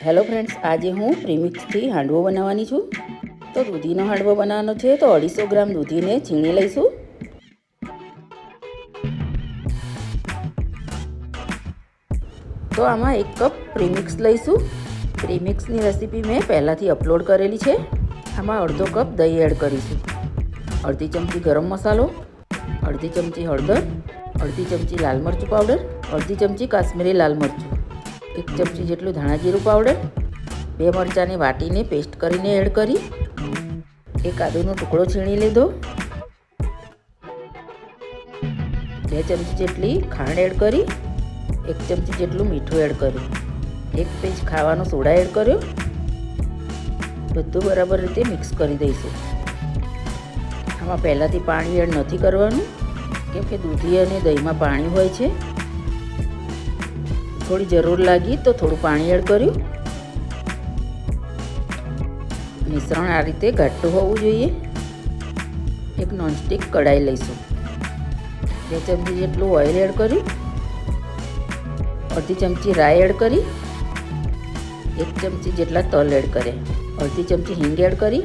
Hello friends, આજે હું પ્રીમિક્સથી હાંડવો બનાવવાની છું. તો દૂધીનો હાંડવો બનાવવાનો છે તો 250 ગ્રામ દૂધીને છીણી લઈશું. તો આમાં 1 કપ પ્રીમિક્સ લઈશું. પ્રીમિક્સની રેસીપી મેં પહેલાંથી અપલોડ કરેલી છે. આમાં અડધો કપ દહીં એડ કરીશું, અડધી ચમચી ગરમ મસાલો, અડધી ચમચી હળદર, અડધી ચમચી લાલ મરચું પાવડર, અડધી ચમચી કાશ્મીરી લાલ મરચું, 1 ચમચી જેટલું ધાણા જીરું પાવડર, 2 મરચાંને વાટીને પેસ્ટ કરીને એડ કરી, 1 આદુનો ટુકડો છીણી લીધો, 2 ચમચી જેટલી ખાંડ એડ કરી, 1 ચમચી જેટલું મીઠું એડ કર્યું, 1 પેંચ ખાવાનો સોડા એડ કર્યો. બધું બરાબર રીતે મિક્સ કરી દઈશું. આમાં પહેલાંથી પાણી એડ નથી કરવાનું, કેમ કે દૂધી અને દહીંમાં પાણી હોય છે. થોડી જરૂર લાગી તો થોડું પાણી એડ કર્યું. મિશ્રણ આ રીતે ઘાટું હોવું જોઈએ. એક નોનસ્ટિક કઢાઈ લઈશું, 2 ચમચી જેટલું ઓઇલ એડ કર્યું, અડધી ચમચી રાઈ એડ કરી, 1 ચમચી જેટલા તલ એડ કર્યા, અડધી ચમચી હિંગ એડ કરી,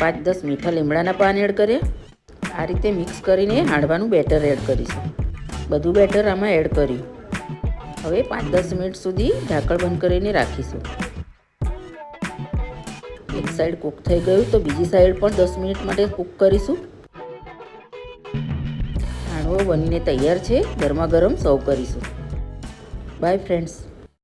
5-10 મીઠા લીમડાના પાન એડ કર્યા. આ રીતે મિક્સ કરીને હાંડવાનું બેટર એડ કરીશું. બધું બેટર આમાં એડ કર્યું. હવે 5-10 મિનિટ સુધી ઢાંકણ બંધ કરીને રાખીશું. એક સાઈડ કૂક થઈ ગયું તો બીજી સાઈડ પણ 10 મિનિટ માટે કૂક કરીશું. હાંડવો બનીને તૈયાર છે. ગરમા ગરમ સર્વ કરીશું. By friends.